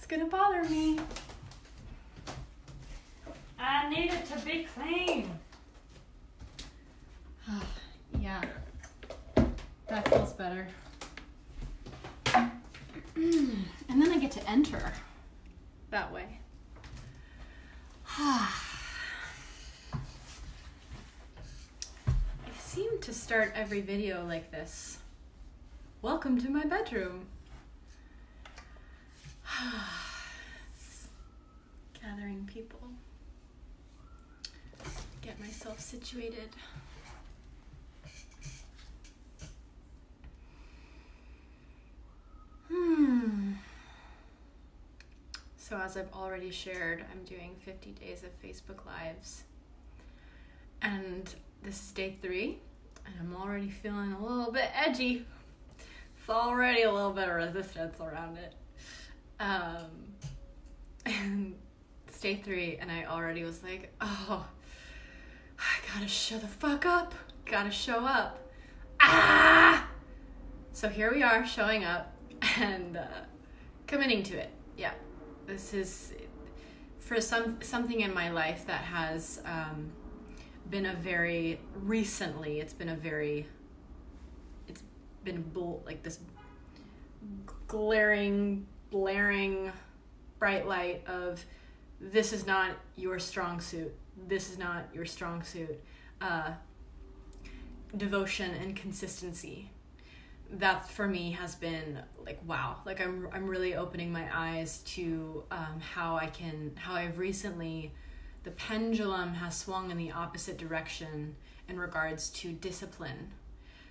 gonna bother me. I need it to be clean. Yeah, that feels better. And then I get to enter that way. I seem to start every video like this. Welcome to my bedroom. Gathering people. Get myself situated. So as I've already shared, I'm doing 50 days of Facebook Lives. And this is day 3, and I'm already feeling a little bit edgy. It's already a little bit of resistance around it. And it's day 3, and I already was like, oh, I gotta show the fuck up. Gotta show up. So here we are, showing up and committing to it. Yeah. This is for something in my life that has been a very recently. It's been like this glaring, blaring, bright light of this is not your strong suit. This is not your strong suit. Devotion and consistency. That for me has been like, wow, like I'm really opening my eyes to how I've recently, the pendulum has swung in the opposite direction in regards to discipline.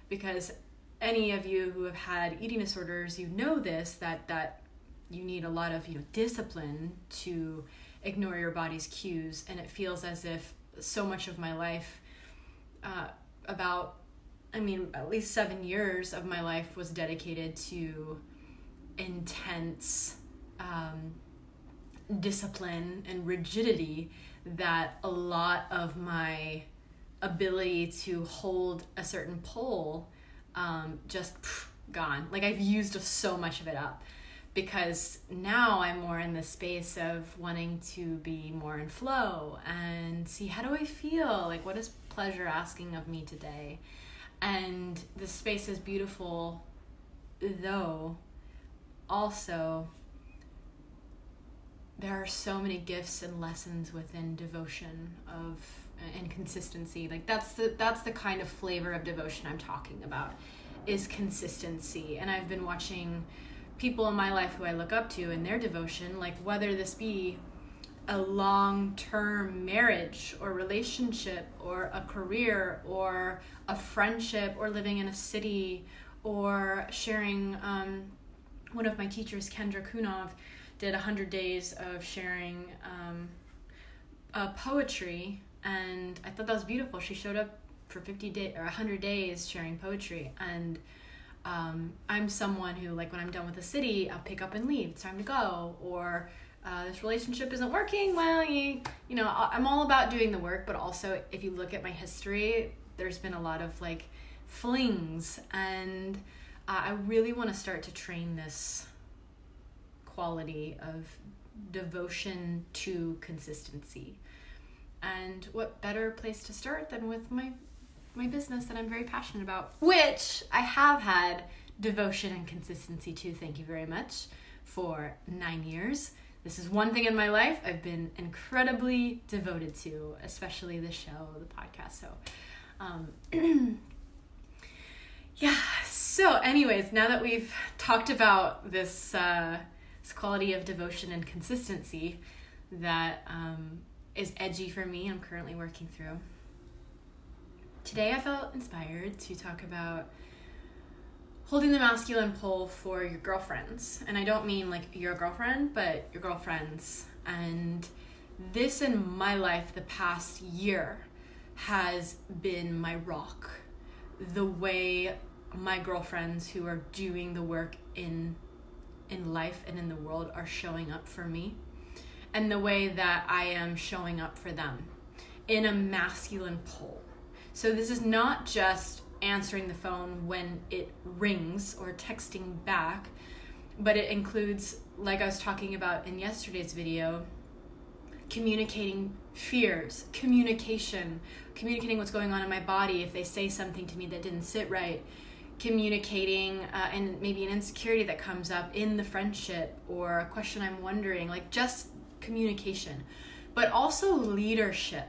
Because any of you who have had eating disorders, you know this, that you need a lot of discipline to ignore your body's cues. And it feels as if so much of my life, at least 7 years of my life was dedicated to intense discipline and rigidity, that a lot of my ability to hold a certain pole just gone. Like I've used so much of it up, because now I'm more in the space of wanting to be more in flow and see, how do I feel? Like, what is pleasure asking of me today? And the space is beautiful, though also there are so many gifts and lessons within devotion and consistency. Like that's the kind of flavor of devotion I'm talking about, is consistency. And I've been watching people in my life who I look up to in their devotion, like whether this be a long-term marriage or relationship or a career or a friendship or living in a city or sharing. One of my teachers, Kendra Kunov, did 100 days of sharing poetry, and I thought that was beautiful. She showed up for 100 days sharing poetry, and I'm someone who, like, when I'm done with the city, I'll pick up and leave. It's time to go. Or this relationship isn't working. Well, I'm all about doing the work, but also if you look at my history, there's been a lot of like flings, and I really want to start to train this quality of devotion to consistency. And what better place to start than with my business that I'm very passionate about, which I have had devotion and consistency to, thank you very much, for 9 years. This is one thing in my life I've been incredibly devoted to, especially the show, the podcast. So, yeah. So anyways, now that we've talked about this quality of devotion and consistency that is edgy for me, I'm currently working through. Today I felt inspired to talk about holding the masculine pole for your girlfriends. And I don't mean like your girlfriend, but your girlfriends. And this in my life the past year has been my rock. The way my girlfriends who are doing the work in life and in the world are showing up for me, and the way that I am showing up for them in a masculine pole. So this is not just answering the phone when it rings or texting back, but it includes, like I was talking about in yesterday's video, communicating fears, communicating what's going on in my body if they say something to me that didn't sit right, communicating and maybe an insecurity that comes up in the friendship or a question I'm wondering, like just communication, but also leadership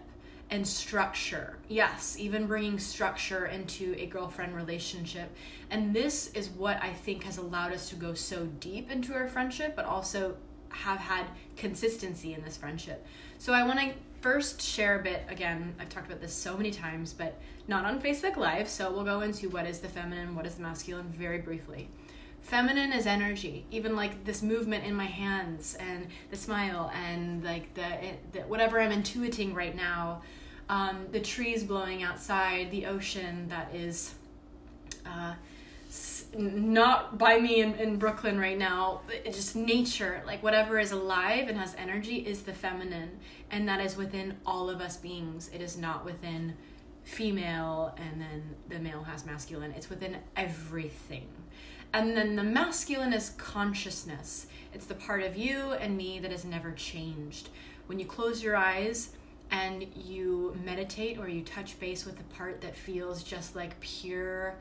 and structure. Yes, even bringing structure into a girlfriend relationship. And this is what I think has allowed us to go so deep into our friendship, but also have had consistency in this friendship. So I want to first share a bit, again, I've talked about this so many times, but not on Facebook Live, so we'll go into what is the feminine, what is the masculine very briefly. Feminine is energy, even like this movement in my hands and the smile and like the whatever I'm intuiting right now, the trees blowing outside, the ocean that is not by me in Brooklyn right now, it's just nature, like whatever is alive and has energy is the feminine, and that is within all of us beings. It is not within female and then the male has masculine. It's within everything. And then the masculine is consciousness. It's the part of you and me that has never changed. When you close your eyes and you meditate or you touch base with the part that feels just like pure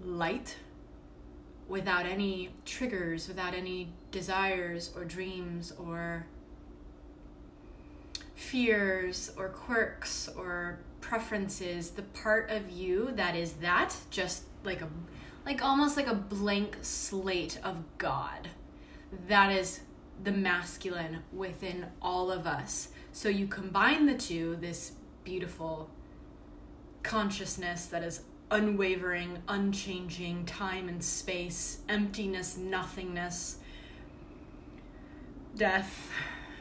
light, without any triggers, without any desires or dreams or fears or quirks or preferences, the part of you that is that, just like almost like a blank slate of God, that is the masculine within all of us. So you combine the two, this beautiful consciousness that is unwavering, unchanging, time and space, emptiness, nothingness, death,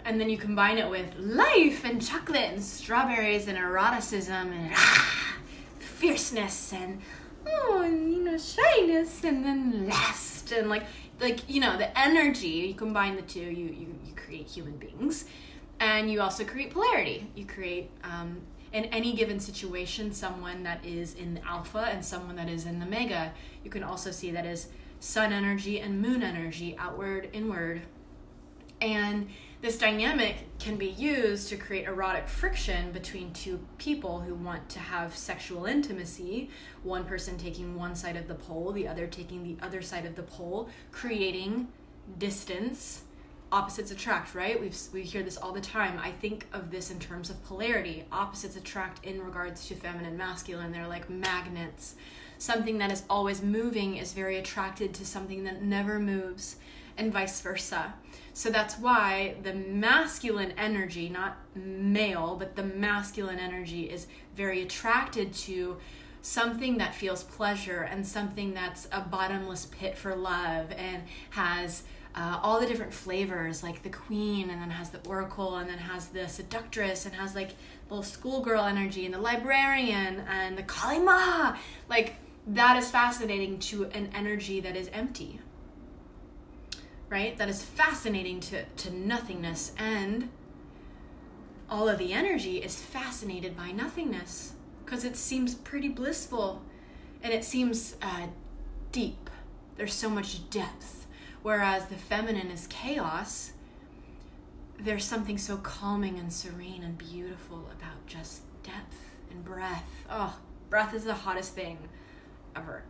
and then you combine it with life and chocolate and strawberries and eroticism and fierceness and shyness, and then lust and like the energy. You combine the two, you create human beings, and you also create polarity. You create in any given situation someone that is in the alpha and someone that is in the mega. You can also see that as sun energy and moon energy, outward, inward. And this dynamic can be used to create erotic friction between two people who want to have sexual intimacy, one person taking one side of the pole, the other taking the other side of the pole, creating distance. Opposites attract, right? We hear this all the time. I think of this in terms of polarity. Opposites attract in regards to feminine, masculine. They're like magnets. Something that is always moving is very attracted to something that never moves, and vice versa. So that's why the masculine energy, not male, but the masculine energy is very attracted to something that feels pleasure and something that's a bottomless pit for love and has all the different flavors, like the queen, and then has the oracle, and then has the seductress, and has like little schoolgirl energy, and the librarian, and the Kalima. Like, that is fascinating to an energy that is empty, right? That is fascinating to nothingness, and all of the energy is fascinated by nothingness because it seems pretty blissful, and it seems deep. There's so much depth. Whereas the feminine is chaos, there's something so calming and serene and beautiful about just depth and breath. Oh, breath is the hottest thing ever.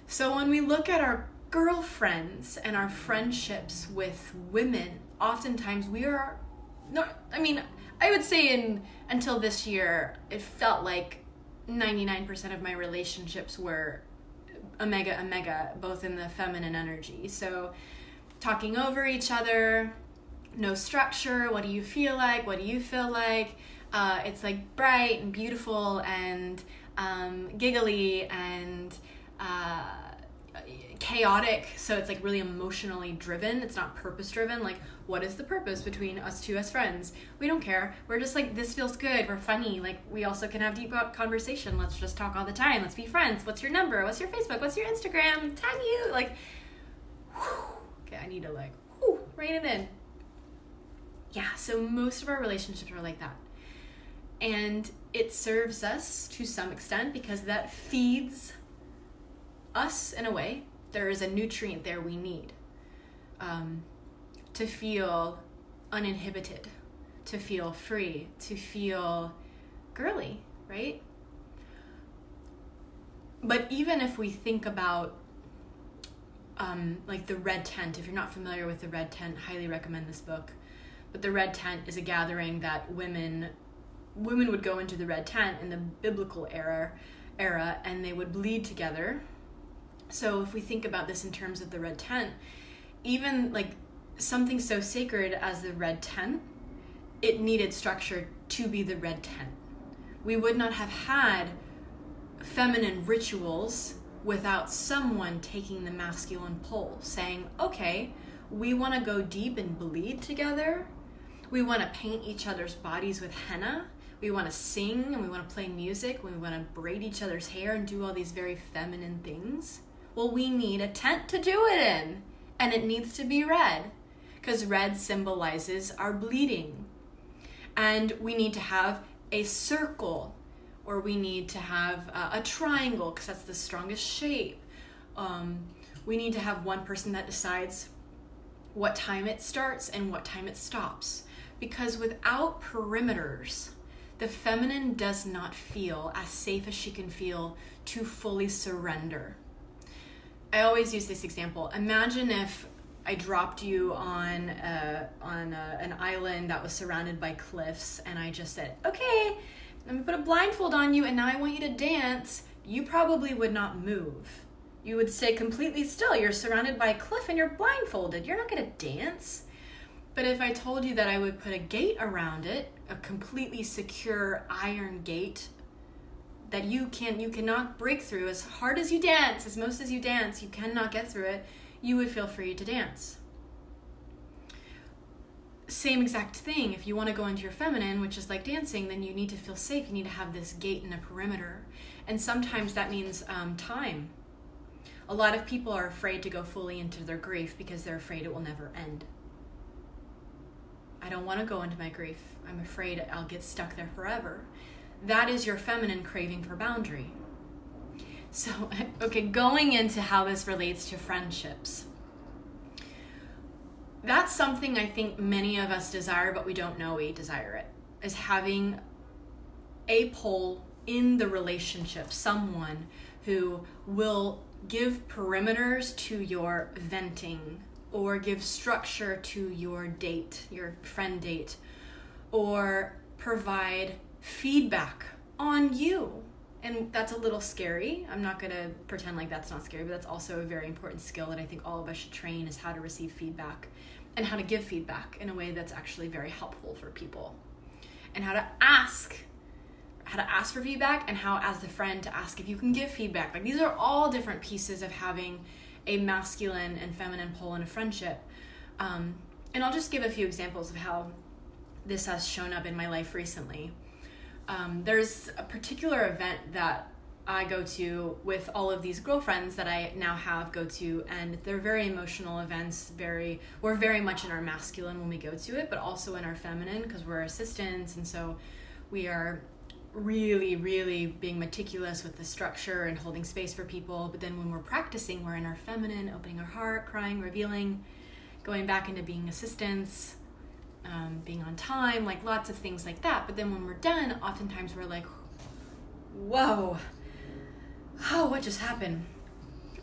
So when we look at our girlfriends and our friendships with women, oftentimes we are not, I would say until this year, it felt like 99% of my relationships were omega, both in the feminine energy. So talking over each other, no structure. What do you feel like? What do you feel like? It's like bright and beautiful and giggly and chaotic. So it's like really emotionally driven. It's not purpose driven. Like, what is the purpose between us two as friends? We don't care. We're just like, this feels good. We're funny. Like, we also can have deep conversation. Let's just talk all the time. Let's be friends. What's your number? What's your Facebook? What's your Instagram? Tag you. Like, whew. Okay, I need to rein it in. Yeah, so most of our relationships are like that. And it serves us to some extent because that feeds us in a way. There is a nutrient there we need. to feel uninhibited, to feel free, to feel girly, right? But even if we think about like the red tent, if you're not familiar with the red tent, highly recommend this book. But the red tent is a gathering that women would go into the red tent in the biblical era, and they would bleed together. So if we think about this in terms of the red tent, even like something so sacred as the red tent, it needed structure to be the red tent. We would not have had feminine rituals without someone taking the masculine pole, saying, okay, we want to go deep and bleed together. We want to paint each other's bodies with henna. We want to sing and we want to play music. We want to braid each other's hair and do all these very feminine things. Well, we need a tent to do it in, and it needs to be red, because red symbolizes our bleeding. And we need to have a circle, or we need to have a triangle, because that's the strongest shape. We need to have one person that decides what time it starts and what time it stops. Because without perimeters, the feminine does not feel as safe as she can feel to fully surrender. I always use this example. Imagine if I dropped you on an island that was surrounded by cliffs, and I just said, okay, let me put a blindfold on you, and now I want you to dance. You probably would not move. You would stay completely still. You're surrounded by a cliff and you're blindfolded. You're not going to dance. But if I told you that I would put a gate around it, a completely secure iron gate that you cannot break through, as hard as you dance, as most as you dance, you cannot get through it, you would feel free to dance. Same exact thing. If you want to go into your feminine, which is like dancing, then you need to feel safe. You need to have this gate and a perimeter. And sometimes that means time. A lot of people are afraid to go fully into their grief because they're afraid it will never end. I don't want to go into my grief. I'm afraid I'll get stuck there forever. That is your feminine craving for boundary. So, okay, going into how this relates to friendships. That's something I think many of us desire, but we don't know we desire it, is having a pole in the relationship, someone who will give perimeters to your venting, or give structure to your date, your friend date, or provide feedback on you. And that's a little scary. I'm not gonna pretend like that's not scary, but that's also a very important skill that I think all of us should train, is how to receive feedback and how to give feedback in a way that's actually very helpful for people. And how to ask for feedback, and how, as the friend, to ask if you can give feedback. Like, these are all different pieces of having a masculine and feminine pole in a friendship. And I'll just give a few examples of how this has shown up in my life recently. There's a particular event that I go to with all of these girlfriends that I now have go to, and they're very emotional events. We're very much in our masculine when we go to it, but also in our feminine, because we're assistants, and so we are really, really being meticulous with the structure and holding space for people. But then when we're practicing, we're in our feminine, opening our heart, crying, revealing, going back into being assistants, being on time, like lots of things like that. But then when we're done, oftentimes we're like, whoa, oh, what just happened?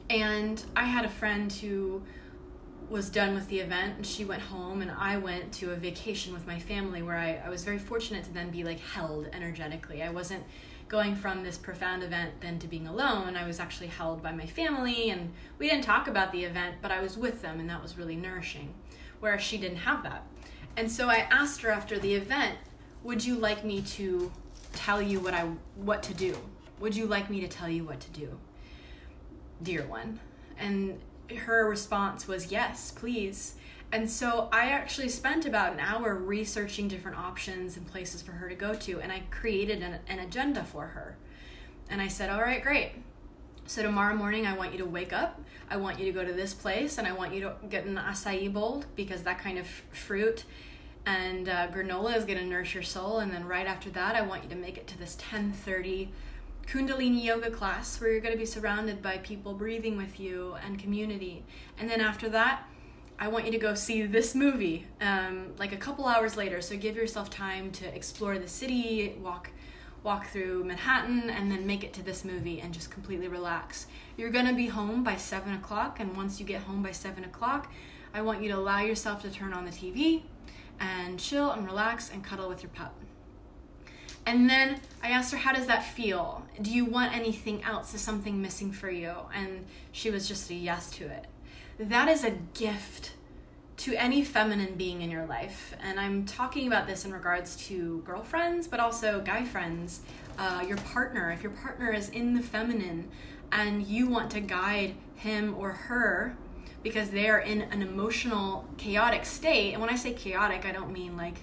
And I had a friend who was done with the event, and she went home, and I went to a vacation with my family, where I was very fortunate to then be like held energetically. I wasn't going from this profound event then to being alone. I was actually held by my family, and we didn't talk about the event, but I was with them, and that was really nourishing, whereas she didn't have that. And so I asked her after the event, would you like me to tell you what to do? Would you like me to tell you what to do, dear one? And her response was, yes, please. And so I actually spent about an hour researching different options and places for her to go to, and I created an agenda for her. And I said, all right, great. So tomorrow morning, I want you to wake up, I want you to go to this place, and I want you to get an acai bowl, because that kind of fruit and granola is going to nourish your soul. And then right after that, I want you to make it to this 10:30 Kundalini yoga class, where you're going to be surrounded by people breathing with you and community. And then after that, I want you to go see this movie, like a couple hours later. So give yourself time to explore the city, walk through Manhattan, and then make it to this movie and just completely relax. You're gonna be home by 7 o'clock, and once you get home by 7 o'clock, I want you to allow yourself to turn on the TV and chill and relax and cuddle with your pup. And then I asked her, how does that feel? Do you want anything else? Is something missing for you? And she was just a yes to it. That is a gift to any feminine being in your life. And I'm talking about this in regards to girlfriends, but also guy friends, your partner. If your partner is in the feminine and you want to guide him or her because they are in an emotional, chaotic state. And when I say chaotic, I don't mean that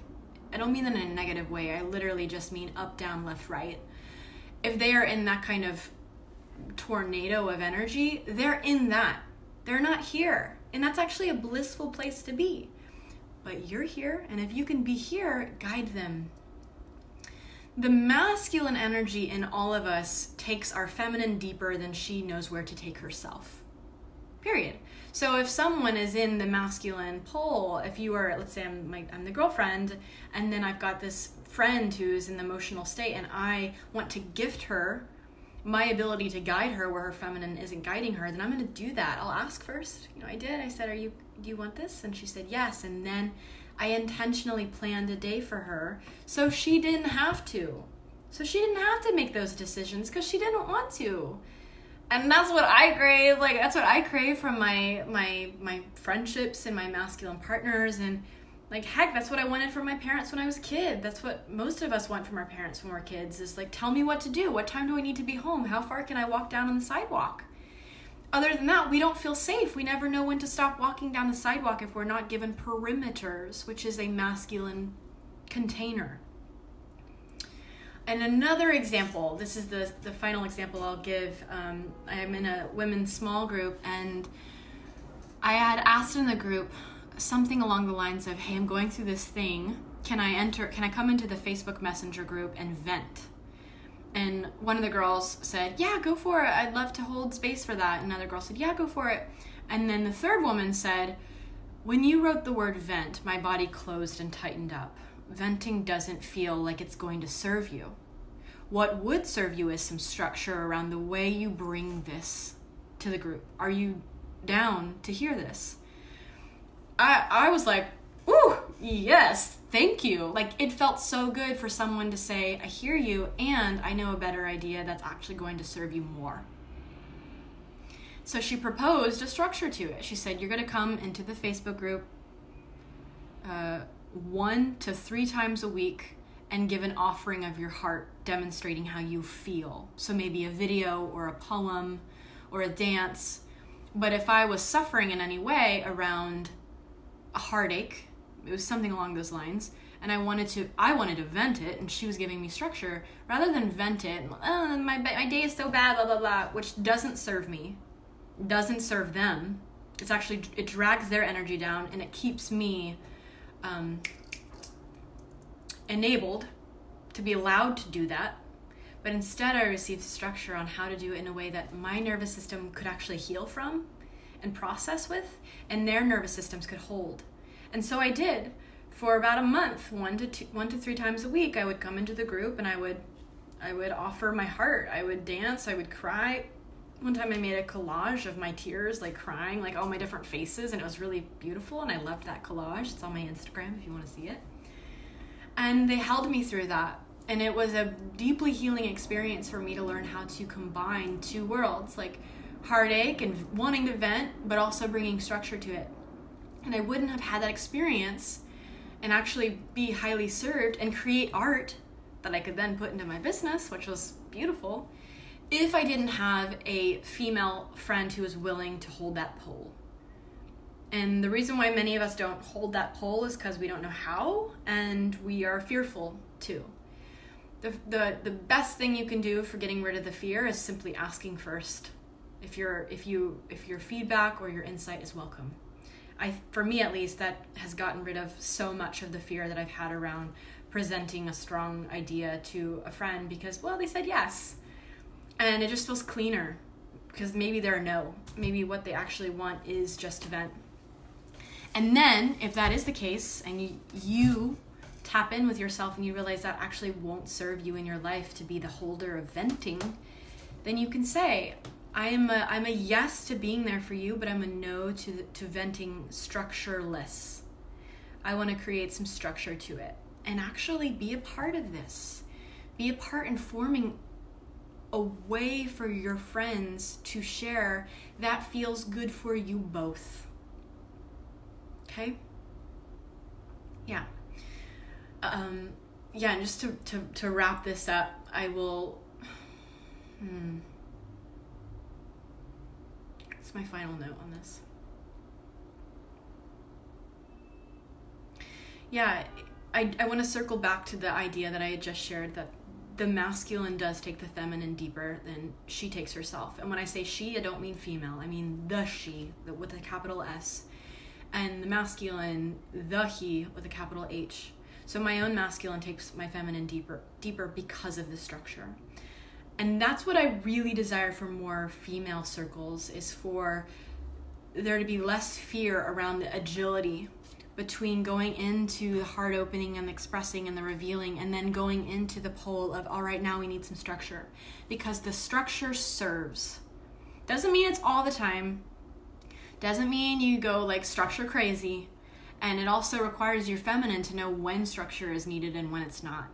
in a negative way. I literally just mean up, down, left, right. If they are in that kind of tornado of energy, they're in that. They're not here. And that's actually a blissful place to be. But you're here, and if you can be here, guide them. The masculine energy in all of us takes our feminine deeper than she knows where to take herself. Period. So if someone is in the masculine pole, if you are, let's say I'm the girlfriend, and then I've got this friend who's in the emotional state, and I want to gift her my ability to guide her where her feminine isn't guiding her, then I'm going to do that. I'll ask first. I did. I said, do you want this? And she said yes. And then I intentionally planned a day for her so she didn't have to. So she didn't have to make those decisions because she didn't want to. And that's what I crave. Like, that's what I crave from my friendships and my masculine partners. And like, heck, that's what I wanted from my parents when I was a kid. That's what most of us want from our parents when we're kids, is like, tell me what to do. What time do I need to be home? How far can I walk down on the sidewalk? Other than that, we don't feel safe. We never know when to stop walking down the sidewalk if we're not given perimeters, which is a masculine container. And another example, this is the final example I'll give. I'm in a women's small group, and I had asked in the group something along the lines of, hey, I'm going through this thing. Can I come into the Facebook Messenger group and vent? And one of the girls said, yeah, go for it. I'd love to hold space for that. And another girl said, yeah, go for it. And then the third woman said, when you wrote the word vent, my body closed and tightened up. Venting doesn't feel like it's going to serve you. What would serve you is some structure around the way you bring this to the group. Are you down to hear this? I was like, ooh, yes, thank you. Like, it felt so good for someone to say, I hear you, and I know a better idea that's actually going to serve you more. So she proposed a structure to it. She said, you're going to come into the Facebook group 1 to 3 times a week and give an offering of your heart demonstrating how you feel. So maybe a video or a poem or a dance. But if I was suffering in any way around a heartache, it was something along those lines, and I wanted to vent it, and she was giving me structure rather than vent it. Oh, my day is so bad, blah blah blah, which doesn't serve me, doesn't serve them. It drags their energy down, and it keeps me enabled to be allowed to do that. But instead, I received structure on how to do it in a way that my nervous system could actually heal from and process with, and their nervous systems could hold. And so I did for about a month. 1 to 3 times a week, I would come into the group and I would offer my heart. I would dance, I would cry. One time I made a collage of my tears, like crying, like all my different faces, and it was really beautiful, and I loved that collage. It's on my Instagram if you want to see it. And they held me through that. And it was a deeply healing experience for me to learn how to combine 2 worlds, like heartache and wanting to vent, but also bringing structure to it. And I wouldn't have had that experience and actually be highly served and create art that I could then put into my business, which was beautiful, if I didn't have a female friend who was willing to hold that pole. And the reason why many of us don't hold that pole is because we don't know how, and we are fearful too. The best thing you can do for getting rid of the fear is simply asking first if your feedback or your insight is welcome. For me at least, that has gotten rid of so much of the fear that I've had around presenting a strong idea to a friend because, well, they said yes. And it just feels cleaner because maybe they're a no. Maybe what they actually want is just to vent. And then if that is the case and you tap in with yourself and you realize that actually won't serve you in your life to be the holder of venting, then you can say, I'm a yes to being there for you, but I'm a no to venting structureless. I want to create some structure to it and actually be a part of this. Be a part in forming a way for your friends to share that feels good for you both. Okay? Yeah. And just to wrap this up, I will... It's my final note on this. Yeah, I want to circle back to the idea that I had just shared, that the masculine does take the feminine deeper than she takes herself. And when I say she, I don't mean female. I mean the she, with a capital S. And the masculine, the he, with a capital H. So my own masculine takes my feminine deeper because of the structure. And that's what I really desire for more female circles, is for there to be less fear around the agility between going into the heart opening and expressing and the revealing, and then going into the pole of, all right, now we need some structure. Because the structure serves. Doesn't mean it's all the time. Doesn't mean you go like structure crazy. And it also requires your feminine to know when structure is needed and when it's not.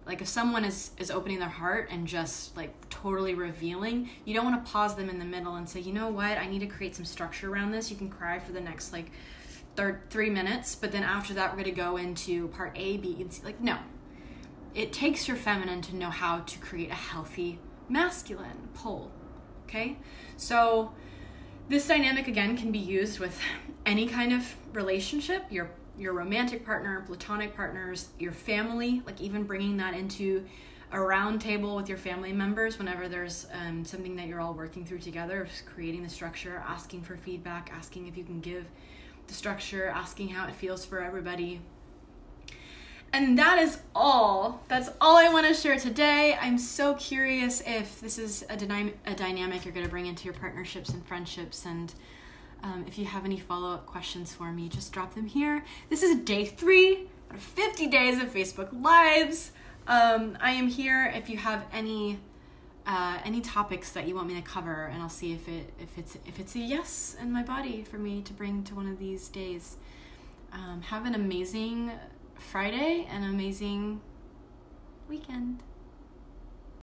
Like if someone is opening their heart and just like totally revealing, you don't want to pause them in the middle and say, you know what, I need to create some structure around this. You can cry for the next like 3 minutes, but then after that we're going to go into part A, B, and C. Like, no. It takes your feminine to know how to create a healthy masculine pole. Okay? So this dynamic again can be used with any kind of relationship, your romantic partner, platonic partners, your family, like even bringing that into a round table with your family members whenever there's something that you're all working through together, just creating the structure, asking for feedback, asking if you can give the structure, asking how it feels for everybody. And that is all. That's all I want to share today. I'm so curious if this is a dynamic you're going to bring into your partnerships and friendships. And if you have any follow-up questions for me, just drop them here. This is day 3 out of 50 days of Facebook Lives. I am here if you have any topics that you want me to cover, and I'll see if it's a yes in my body for me to bring to one of these days. Have an amazing Friday and an amazing weekend.